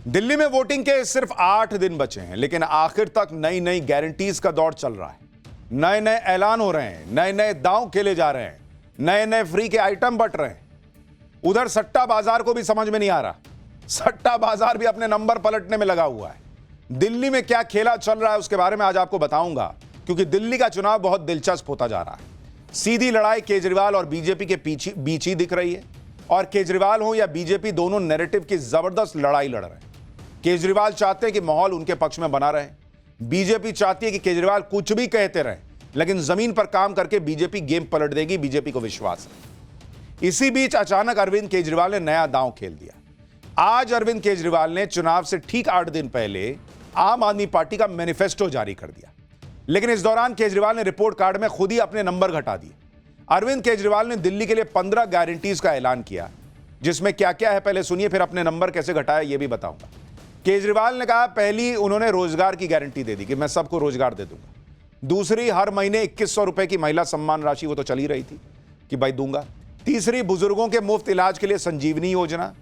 दिल्ली में वोटिंग के सिर्फ 8 दिन बचे हैं, लेकिन आखिर तक नई नई गारंटीज का दौर चल रहा है। नए नए ऐलान हो रहे हैं, नए नए दांव खेले जा रहे हैं, नए नए फ्री के आइटम बट रहे हैं। उधर सट्टा बाजार को भी समझ में नहीं आ रहा, सट्टा बाजार भी अपने नंबर पलटने में लगा हुआ है। दिल्ली में क्या खेला चल रहा है उसके बारे में आज आपको बताऊंगा, क्योंकि दिल्ली का चुनाव बहुत दिलचस्प होता जा रहा है। सीधी लड़ाई केजरीवाल और बीजेपी के बीच ही दिख रही है, और केजरीवाल हो या बीजेपी, दोनों नैरेटिव की जबरदस्त लड़ाई लड़ रहे हैं। केजरीवाल चाहते हैं कि माहौल उनके पक्ष में बना रहे, बीजेपी चाहती है कि केजरीवाल कुछ भी कहते रहें, लेकिन जमीन पर काम करके बीजेपी गेम पलट देगी, बीजेपी को विश्वास है। इसी बीच अचानक अरविंद केजरीवाल ने नया दांव खेल दिया। आज अरविंद केजरीवाल ने चुनाव से ठीक 8 दिन पहले आम आदमी पार्टी का मैनिफेस्टो जारी कर दिया, लेकिन इस दौरान केजरीवाल ने रिपोर्ट कार्ड में खुद ही अपने नंबर घटा दिए। अरविंद केजरीवाल ने दिल्ली के लिए 15 गारंटीज का ऐलान किया, जिसमें क्या क्या है पहले सुनिए, फिर अपने नंबर कैसे घटाया यह भी बताऊंगा। केजरीवाल ने कहा, पहली उन्होंने रोजगार की गारंटी दे दी कि मैं सबको रोजगार दे दूंगा। दूसरी, हर महीने 2100 रुपए की महिला सम्मान राशि, वो तो चली रही थी कि भाई दूंगा। तीसरी, बुजुर्गों के मुफ्त इलाज के लिए संजीवनी योजना।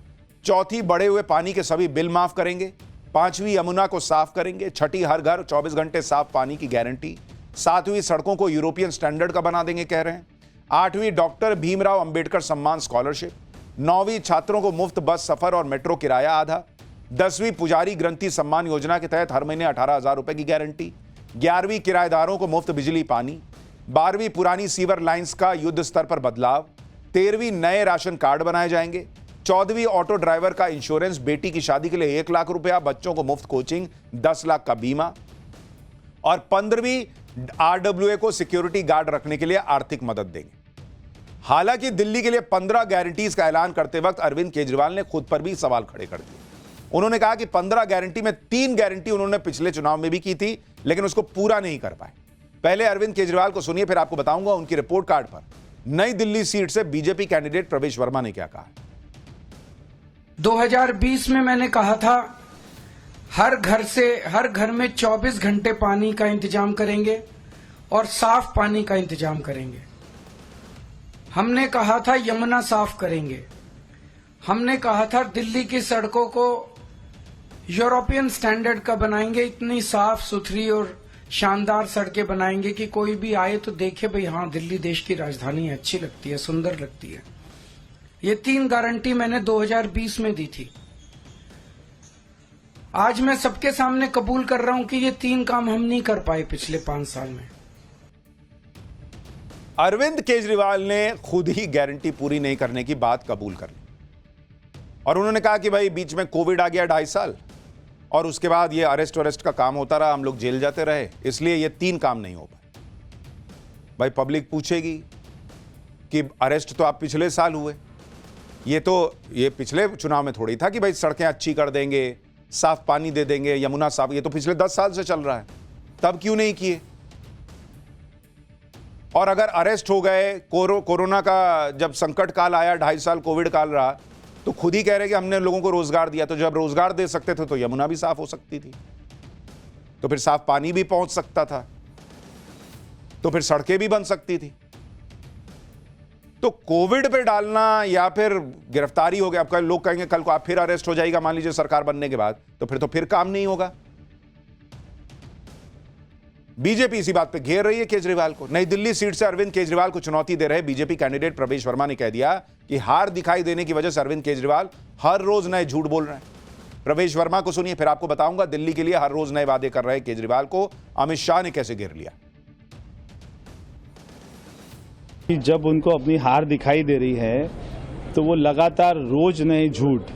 चौथी, बढ़े हुए पानी के सभी बिल माफ करेंगे। पांचवी, यमुना को साफ करेंगे। छठी, हर घर 24 घंटे साफ पानी की गारंटी। सातवीं, सड़कों को यूरोपियन स्टैंडर्ड का बना देंगे कह रहे हैं। आठवीं, डॉक्टर भीमराव अंबेडकर सम्मान स्कॉलरशिप। नौवीं, छात्रों को मुफ्त बस सफर और मेट्रो किराया आधा। 10वीं, पुजारी ग्रंथि सम्मान योजना के तहत हर महीने 18,000 रुपए की गारंटी। 11वीं, किराएदारों को मुफ्त बिजली पानी। 12वीं, पुरानी सीवर लाइंस का युद्ध स्तर पर बदलाव। 13वीं, नए राशन कार्ड बनाए जाएंगे। 14वीं, ऑटो ड्राइवर का इंश्योरेंस। बेटी की शादी के लिए 1 लाख रुपया, बच्चों को मुफ्त कोचिंग, 10 लाख का बीमा। और 15वीं, आरडब्ल्यूए को सिक्योरिटी गार्ड रखने के लिए आर्थिक मदद देंगे। हालांकि दिल्ली के लिए 15 गारंटीज का ऐलान करते वक्त अरविंद केजरीवाल ने खुद पर भी सवाल खड़े कर दिए। उन्होंने कहा कि 15 गारंटी में 3 गारंटी उन्होंने पिछले चुनाव में भी की थी, लेकिन उसको पूरा नहीं कर पाए। पहले अरविंद केजरीवाल को सुनिए, फिर आपको बताऊंगा उनकी रिपोर्ट कार्ड पर नई दिल्ली सीट से बीजेपी कैंडिडेट प्रवेश वर्मा ने क्या कहा। 2020 में मैंने कहा था हर घर में 24 घंटे पानी का इंतजाम करेंगे और साफ पानी का इंतजाम करेंगे। हमने कहा था यमुना साफ करेंगे। हमने कहा था दिल्ली की सड़कों को यूरोपियन स्टैंडर्ड का बनाएंगे, इतनी साफ सुथरी और शानदार सड़कें बनाएंगे कि कोई भी आए तो देखे भाई हाँ दिल्ली देश की राजधानी है, अच्छी लगती है, सुंदर लगती है। ये 3 गारंटी मैंने 2020 में दी थी। आज मैं सबके सामने कबूल कर रहा हूं कि ये 3 काम हम नहीं कर पाए पिछले 5 साल में। अरविंद केजरीवाल ने खुद ही गारंटी पूरी नहीं करने की बात कबूल कर ली, और उन्होंने कहा कि भाई बीच में कोविड आ गया 2.5 साल, और उसके बाद ये अरेस्ट का काम होता रहा, हम लोग जेल जाते रहे, इसलिए ये 3 काम नहीं हो पाए। भाई पब्लिक पूछेगी कि अरेस्ट तो आप पिछले साल हुए, ये पिछले चुनाव में थोड़ी था कि भाई सड़कें अच्छी कर देंगे, साफ पानी दे देंगे, यमुना साफ, ये तो पिछले 10 साल से चल रहा है, तब क्यों नहीं किए। और अगर अरेस्ट हो गए, कोरोना का जब संकट काल आया, 2.5 साल कोविड काल रहा, तो खुद ही कह रहे कि हमने लोगों को रोजगार दिया, तो जब रोजगार दे सकते थे तो यमुना भी साफ हो सकती थी, तो फिर साफ पानी भी पहुंच सकता था, तो फिर सड़कें भी बन सकती थी। तो कोविड पे डालना या फिर गिरफ्तारी हो गया, अब कल लोग कहेंगे कल को आप फिर अरेस्ट हो जाएगा, मान लीजिए सरकार बनने के बाद, तो फिर काम नहीं होगा। बीजेपी इसी बात पे घेर रही है केजरीवाल को। नई दिल्ली सीट से अरविंद केजरीवाल को चुनौती दे रहे बीजेपी कैंडिडेट प्रवेश वर्मा ने कह दिया कि हार दिखाई देने की वजह से अरविंद केजरीवाल हर रोज नए झूठ बोल रहे हैं। प्रवेश वर्मा को सुनिए, फिर आपको बताऊंगा दिल्ली के लिए हर रोज नए वादे कर रहे केजरीवाल को अमित शाह ने कैसे घेर लिया। जब उनको अपनी हार दिखाई दे रही है तो वो लगातार रोज नए झूठ,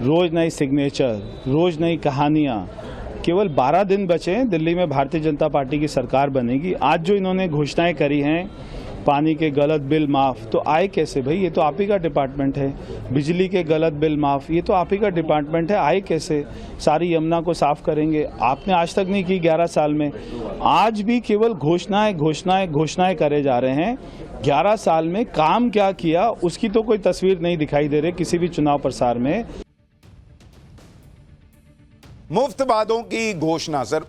रोज नई सिग्नेचर, रोज नई कहानियां। केवल 12 दिन बचे हैं, दिल्ली में भारतीय जनता पार्टी की सरकार बनेगी। आज जो इन्होंने घोषणाएं करी हैं, पानी के गलत बिल माफ, तो आए कैसे भाई, ये तो आप ही का डिपार्टमेंट है। बिजली के गलत बिल माफ, ये तो आप ही का डिपार्टमेंट है, आए कैसे। सारी यमुना को साफ करेंगे, आपने आज तक नहीं की 11 साल में। आज भी केवल घोषणाएं करे जा रहे हैं। 11 साल में काम क्या किया उसकी तो कोई तस्वीर नहीं दिखाई दे रही किसी भी चुनाव प्रसार में। मुफ्त वादों की घोषणा सिर्फ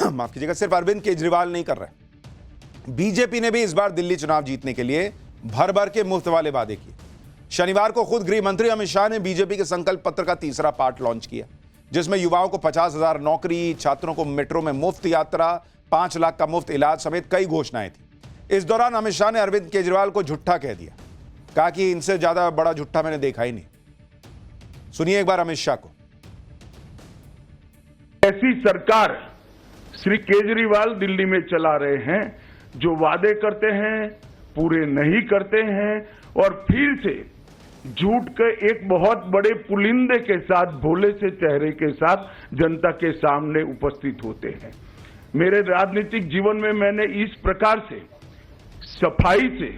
माफ कीजिएगा, सिर्फ अरविंद केजरीवाल नहीं कर रहे। बीजेपी ने भी इस बार दिल्ली चुनाव जीतने के लिए भर भर के मुफ्त वाले वादे किए। शनिवार को खुद गृह मंत्री अमित शाह ने बीजेपी के संकल्प पत्र का तीसरा पार्ट लॉन्च किया, जिसमें युवाओं को 50,000 नौकरी, छात्रों को मेट्रो में मुफ्त यात्रा, 5 लाख का मुफ्त इलाज समेत कई घोषणाएं थी। इस दौरान अमित शाह ने अरविंद केजरीवाल को झूठा कह दिया, कहा कि इनसे ज्यादा बड़ा झूठा मैंने देखा ही नहीं। सुनिए एक बार अमित शाह को। ऐसी सरकार श्री केजरीवाल दिल्ली में चला रहे हैं जो वादे करते हैं, पूरे नहीं करते हैं और फिर से झूठ के एक बहुत बड़े पुलिंदे के साथ, भोले से चेहरे के साथ जनता के सामने उपस्थित होते हैं। मेरे राजनीतिक जीवन में मैंने इस प्रकार से सफाई से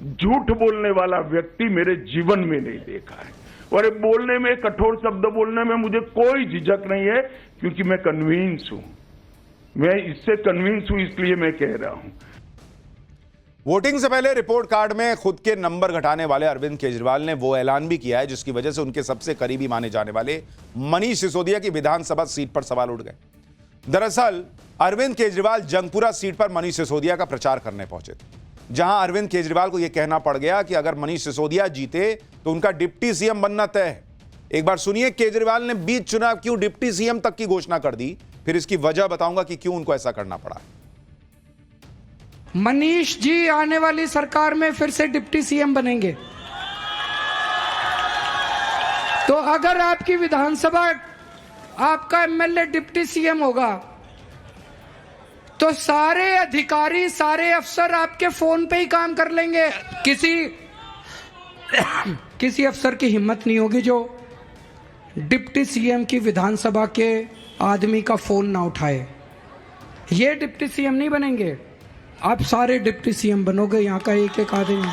झूठ बोलने वाला व्यक्ति मेरे जीवन में नहीं देखा है। और ये बोलने में, कठोर शब्द बोलने में मुझे कोई झिझक नहीं है, क्योंकि मैं कन्विंस हूं, मैं इससे कन्विंस हूं, इसलिए मैं कह रहा हूं। वोटिंग से पहले रिपोर्ट कार्ड में खुद के नंबर घटाने वाले अरविंद केजरीवाल ने वो ऐलान भी किया है जिसकी वजह से उनके सबसे करीबी माने जाने वाले मनीष सिसोदिया की विधानसभा सीट पर सवाल उठ गए। दरअसल अरविंद केजरीवाल जंगपुरा सीट पर मनीष सिसोदिया का प्रचार करने पहुंचे थे, जहां अरविंद केजरीवाल को यह कहना पड़ गया कि अगर मनीष सिसोदिया जीते तो उनका डिप्टी सीएम बनना तय है। एक बार सुनिए केजरीवाल ने बीच चुनाव क्यों डिप्टी सीएम तक की घोषणा कर दी, फिर इसकी वजह बताऊंगा कि क्यों उनको ऐसा करना पड़ा। मनीष जी आने वाली सरकार में फिर से डिप्टी सीएम बनेंगे। तो अगर आपकी विधानसभा, आपका एमएलए डिप्टी सीएम होगा तो सारे अधिकारी, सारे अफसर आपके फोन पे ही काम कर लेंगे। किसी अफसर की हिम्मत नहीं होगी जो डिप्टी सीएम की विधानसभा के आदमी का फोन ना उठाए। ये डिप्टी सीएम नहीं बनेंगे, आप सारे डिप्टी सीएम बनोगे, यहां का एक एक आदमी।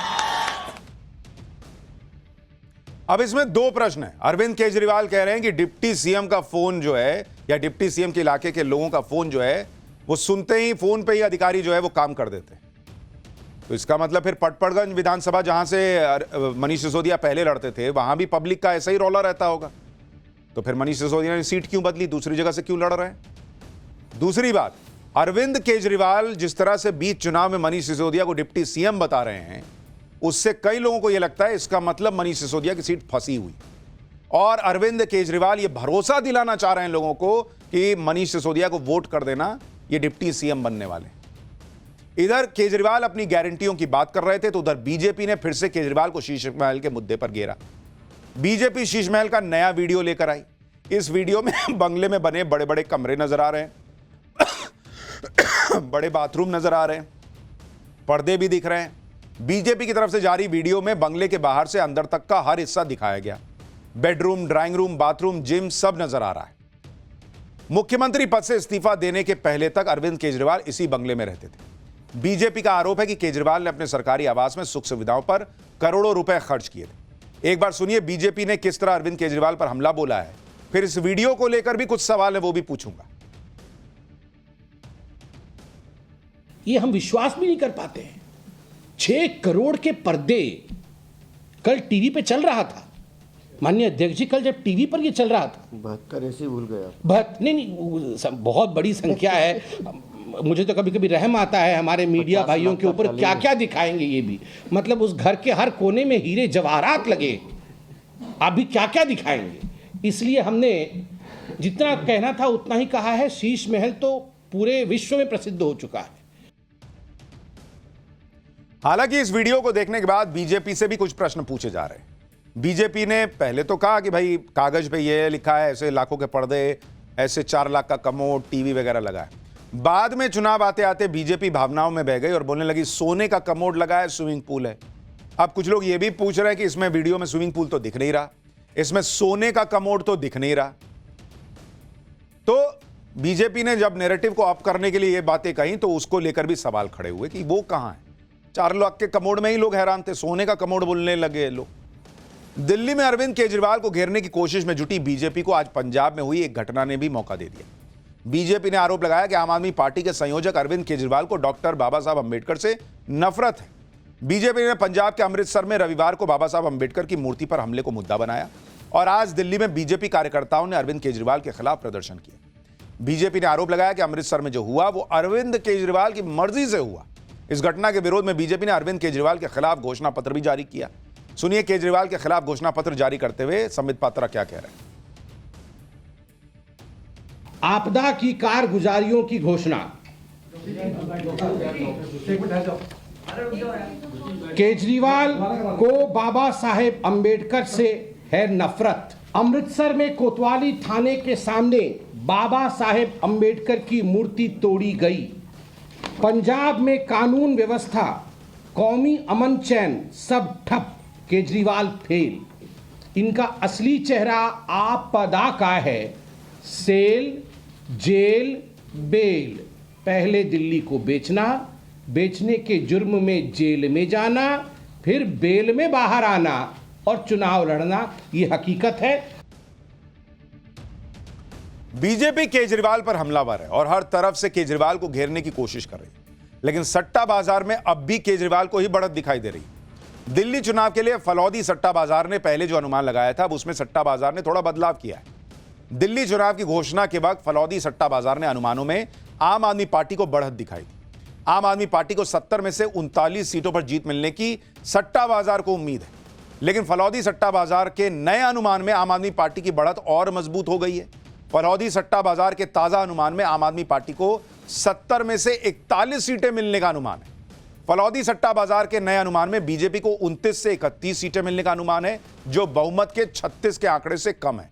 अब इसमें दो प्रश्न है। अरविंद केजरीवाल कह रहे हैं कि डिप्टी सीएम का फोन जो है, या डिप्टी सीएम के इलाके के लोगों का फोन जो है, वो सुनते ही फोन पे ही अधिकारी जो है वो काम कर देते हैं। तो इसका मतलब फिर पटपड़गंज विधानसभा जहां से मनीष सिसोदिया पहले लड़ते थे, वहां भी पब्लिक का ऐसा ही रौला रहता होगा। तो फिर मनीष सिसोदिया ने सीट क्यों बदली, दूसरी जगह से क्यों लड़ रहे हैं? दूसरी बात, अरविंद केजरीवाल जिस तरह से बीच चुनाव में मनीष सिसोदिया को डिप्टी सीएम बता रहे हैं, उससे कई लोगों को यह लगता है इसका मतलब मनीष सिसोदिया की सीट फंसी हुई, और अरविंद केजरीवाल ये भरोसा दिलाना चाह रहे हैं लोगों को कि मनीष सिसोदिया को वोट कर देना, ये डिप्टी सीएम बनने वाले। इधर केजरीवाल अपनी गारंटियों की बात कर रहे थे तो उधर बीजेपी ने फिर से केजरीवाल को शीश महल के मुद्दे पर घेरा। बीजेपी शीश महल का नया वीडियो लेकर आई। इस वीडियो में बंगले में बने बड़े बड़े कमरे नजर आ रहे हैं, बड़े बाथरूम नजर आ रहे हैं, पर्दे भी दिख रहे हैं। बीजेपी की तरफ से जारी वीडियो में बंगले के बाहर से अंदर तक का हर हिस्सा दिखाया गया। Bedroom, drawing room, bathroom, gym सब नजर आ रहा है। मुख्यमंत्री पद से इस्तीफा देने के पहले तक अरविंद केजरीवाल इसी बंगले में रहते थे। बीजेपी का आरोप है कि केजरीवाल ने अपने सरकारी आवास में सुख सुविधाओं पर करोड़ों रुपए खर्च किए थे। एक बार सुनिए बीजेपी ने किस तरह अरविंद केजरीवाल पर हमला बोला है, फिर इस वीडियो को लेकर भी कुछ सवाल है वो भी पूछूंगा। ये हम विश्वास भी नहीं कर पाते हैं। 6 करोड़ के पर्दे कल टीवी पे चल रहा था। माननीय अध्यक्ष जी, कल जब टीवी पर ये चल रहा था, 72 ऐसे भूल गया। नहीं, बहुत बड़ी संख्या है। मुझे तो कभी कभी रहम आता है हमारे मीडिया भाइयों के ऊपर, क्या क्या दिखाएंगे ये भी। मतलब उस घर के हर कोने में हीरे जवाहरात लगे, आप भी क्या क्या दिखाएंगे। इसलिए हमने जितना कहना था उतना ही कहा है। शीश महल तो पूरे विश्व में प्रसिद्ध हो चुका है। हालांकि इस वीडियो को देखने के बाद बीजेपी से भी कुछ प्रश्न पूछे जा रहे हैं। बीजेपी ने पहले तो कहा कि भाई कागज पे ये लिखा है, ऐसे लाखों के पर्दे, ऐसे 4 लाख का कमोड, टीवी वगैरह लगा है। बाद में चुनाव आते आते बीजेपी भावनाओं में बह गई और बोलने लगी सोने का कमोड लगा है, स्विमिंग पूल है। अब कुछ लोग ये भी पूछ रहे हैं कि इसमें वीडियो में स्विमिंग पूल तो दिख नहीं रहा, इसमें सोने का कमोड तो दिख नहीं रहा। तो बीजेपी ने जब नैरेटिव को अप करने के लिए ये बातें कही तो उसको लेकर भी सवाल खड़े हुए कि वो कहां है। 4 लाख के कमोड में ही लोग हैरान थे, सोने का कमोड बोलने लगे लोग। दिल्ली में अरविंद केजरीवाल को घेरने की कोशिश में जुटी बीजेपी को आज पंजाब में हुई एक घटना ने भी मौका दे दिया। बीजेपी ने आरोप लगाया कि आम आदमी पार्टी के संयोजक अरविंद केजरीवाल को डॉक्टर बाबा साहब अंबेडकर से नफरत है। बीजेपी ने पंजाब के अमृतसर में रविवार को बाबा साहब अंबेडकर की मूर्ति पर हमले को मुद्दा बनाया और आज दिल्ली में बीजेपी कार्यकर्ताओं ने अरविंद केजरीवाल के खिलाफ प्रदर्शन किया। बीजेपी ने आरोप लगाया कि अमृतसर में जो हुआ वो अरविंद केजरीवाल की मर्जी से हुआ। इस घटना के विरोध में बीजेपी ने अरविंद केजरीवाल के खिलाफ घोषणा पत्र भी जारी किया। सुनिए केजरीवाल के खिलाफ घोषणा पत्र जारी करते हुए संबित पात्रा क्या कह रहे हैं। आपदा की कारगुजारियों की घोषणा। केजरीवाल को बाबा साहेब अंबेडकर से है नफरत। अमृतसर में कोतवाली थाने के सामने बाबा साहेब अंबेडकर की मूर्ति तोड़ी गई। पंजाब में कानून व्यवस्था, कौमी अमन चैन सब ठप। केजरीवाल फेल। इनका असली चेहरा आपदा का है। Sale, jail, bail. पहले दिल्ली को बेचना, बेचने के जुर्म में जेल में जाना, फिर बेल में बाहर आना और चुनाव लड़ना, ये हकीकत है। बीजेपी केजरीवाल पर हमलावर है और हर तरफ से केजरीवाल को घेरने की कोशिश कर रही है, लेकिन सट्टा बाजार में अब भी केजरीवाल को ही बढ़त दिखाई दे रही है। दिल्ली चुनाव के लिए फलौदी सट्टा बाजार ने पहले जो अनुमान लगाया था, अब उसमें सट्टा बाजार ने थोड़ा बदलाव किया है। दिल्ली चुनाव की घोषणा के वक्त फलौदी सट्टा बाजार ने अनुमानों में आम आदमी पार्टी को बढ़त दिखाई थी। आम आदमी पार्टी को 70 में से 39 सीटों पर जीत मिलने की सट्टा बाजार को उम्मीद है, लेकिन फलौदी सट्टा बाजार के नए अनुमान में आम आदमी पार्टी की बढ़त और मजबूत हो गई है। फलौदी सट्टा बाजार के ताजा अनुमान में आम आदमी पार्टी को 70 में से 41 सीटें मिलने का अनुमान है। फलौदी सट्टा बाजार के नए अनुमान में बीजेपी को 29 से 31 सीटें मिलने का अनुमान है, जो बहुमत के 36 के आंकड़े से कम है।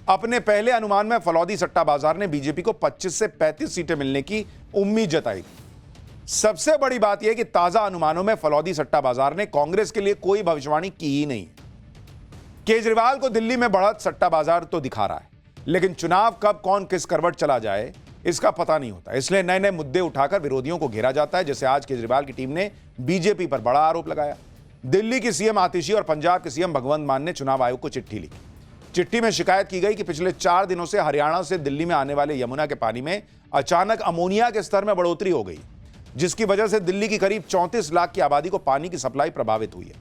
अपने पहले अनुमान में फलौदी सट्टा बाजार ने बीजेपी को 25 से 35 सीटें मिलने की उम्मीद जताई थी। सबसे बड़ी बात यह कि ताजा अनुमानों में फलौदी सट्टा बाजार ने कांग्रेस के लिए कोई भविष्यवाणी की ही नहीं। केजरीवाल को दिल्ली में बढ़त सट्टा बाजार तो दिखा रहा है, लेकिन चुनाव कब कौन किस करवट चला जाए इसका पता नहीं होता। इसलिए नए नए मुद्दे उठाकर विरोधियों को घेरा जाता है। जैसे आज केजरीवाल की टीम ने बीजेपी पर बड़ा आरोप लगाया। दिल्ली की सीएम आतिशी और पंजाब के सीएम भगवंत मान ने चुनाव आयोग को चिट्ठी लिखी। चिट्ठी में शिकायत की गई कि पिछले 4 दिनों से हरियाणा से दिल्ली में आने वाले यमुना के पानी में अचानक अमोनिया के स्तर में बढ़ोतरी हो गई, जिसकी वजह से दिल्ली की करीब 34 लाख की आबादी को पानी की सप्लाई प्रभावित हुई है।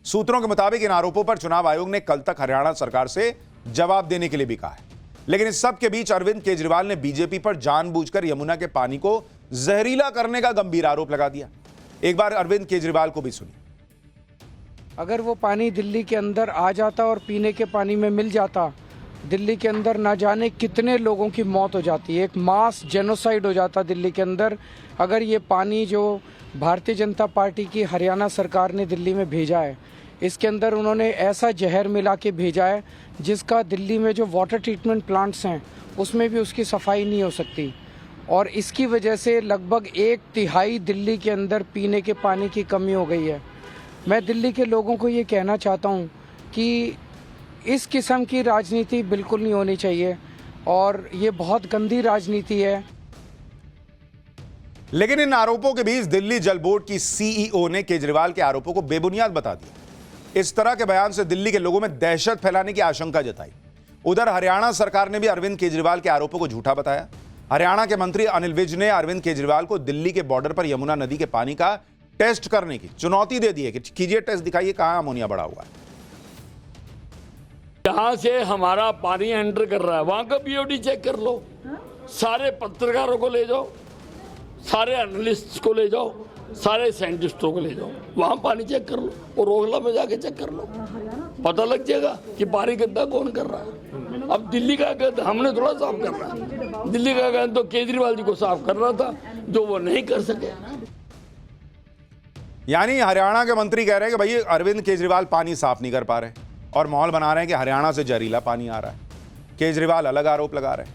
सूत्रों के मुताबिक इन आरोपों पर चुनाव आयोग ने कल तक हरियाणा सरकार से जवाब देने के लिए भी कहा है। लेकिन इस सब के बीच अरविंद केजरीवाल ने बीजेपी पर जानबूझकर यमुना के पानी को जहरीला करने का गंभीर आरोप लगा दिया। एक बार अरविंद केजरीवाल को भी सुनिए। अगर वो पानी दिल्ली के अंदर आ जाता और पीने के पानी में मिल जाता, दिल्ली के अंदर ना जाने कितने लोगों की मौत हो जाती है। एक मास जेनोसाइड हो जाता दिल्ली के अंदर अगर ये पानी जो भारतीय जनता पार्टी की हरियाणा सरकार ने दिल्ली में भेजा है, इसके अंदर उन्होंने ऐसा जहर मिला के भेजा है जिसका दिल्ली में जो वाटर ट्रीटमेंट प्लांट्स हैं उसमें भी उसकी सफाई नहीं हो सकती। और इसकी वजह से लगभग 1/3 दिल्ली के अंदर पीने के पानी की कमी हो गई है। मैं दिल्ली के लोगों को ये कहना चाहता हूँ कि इस किस्म की राजनीति बिल्कुल नहीं होनी चाहिए और ये बहुत गंदी राजनीति है। लेकिन इन आरोपों के बीच दिल्ली जल बोर्ड की सीईओ ने केजरीवाल के आरोपों को बेबुनियाद बता दिया। इस तरह के बयान से दिल्ली के लोगों में दहशत फैलाने की आशंका जताई। उधर हरियाणा सरकार ने भी अरविंद केजरीवाल के आरोपों को झूठा बताया। हरियाणा के मंत्री अनिल विज ने अरविंद केजरीवाल को दिल्ली के बॉर्डर पर यमुना नदी के पानी का टेस्ट करने की चुनौती दे दी है कि कीजिए टेस्ट, दिखाइए कहां अमोनिया बढ़ा हुआ है। जहां से हमारा पानी एंटर कर रहा है वहां का बीओडी चेक कर लो। सारे पत्रकारों को ले जाओ, सारे एनालिस्ट को ले जाओ, सारे साइंटिस्टों को ले जाओ, वहां पानी चेक कर लो और रोहला में जाके चेक कर लो, पता लग जाएगा कि पानी गंदा कौन कर रहा है। अब दिल्ली का गंद हमने थोड़ा साफ करना है, दिल्ली का गंद तो केजरीवाल जी को साफ कर रहा था, जो वो नहीं कर सके। यानी हरियाणा के मंत्री कह रहे हैं कि भाई अरविंद केजरीवाल पानी साफ नहीं कर पा रहे और माहौल बना रहे हैं कि हरियाणा से जहरीला पानी आ रहा है। केजरीवाल अलग आरोप लगा रहे हैं।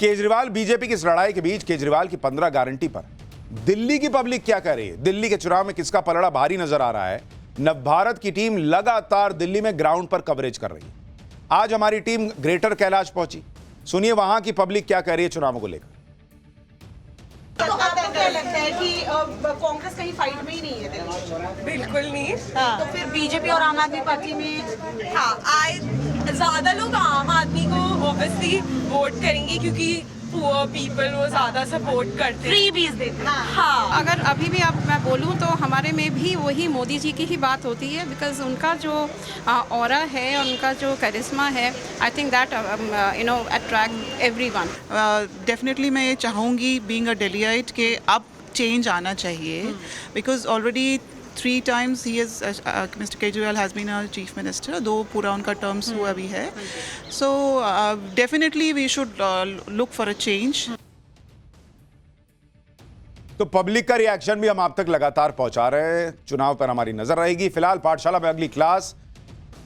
केजरीवाल बीजेपी की इस लड़ाई के बीच केजरीवाल की 15 गारंटी पर दिल्ली की पब्लिक क्या कह रही है, दिल्ली के चुनाव में किसका पलड़ा भारी नजर आ रहा है, नवभारत की टीम लगातार दिल्ली में ग्राउंड पर कवरेज कर रही है। आज हमारी टीम ग्रेटर कैलाश पहुंची, सुनिए वहां की पब्लिक क्या कह रही है चुनावों को लेकर। तो आपको क्या लगता है कि कांग्रेस कहीं फाइट में ही नहीं है दिल्ली? बिल्कुल नहीं। हाँ। तो फिर बीजेपी और आम आदमी पार्टी में ज्यादा लोग आम आदमी को ऑब्वियसली वोट करेंगे क्योंकि पुअर पीपल वो ज्यादा सपोर्ट करते हैं, फ्रीबीज देते हैं। हाँ। अगर अभी भी मैं बोलूँ तो हमारे में भी वही मोदी जी की ही बात होती है, बिकॉज उनका जो ऑरा है, उनका जो करिश्मा है, I think that attract everyone. Definitely मैं ये चाहूँगी बीइंग अ दिल्लीइट के अब चेंज आना चाहिए, because already 3 times he is Mr. Kejriwal has been our chief minister, though पूरा उनका terms हुआ भी है. So definitely we should look for a change. तो पब्लिक का रिएक्शन भी हम आप तक लगातार पहुंचा रहे हैं. चुनाव पर हमारी नजर रहेगी. फिलहाल पाठशाला में अगली क्लास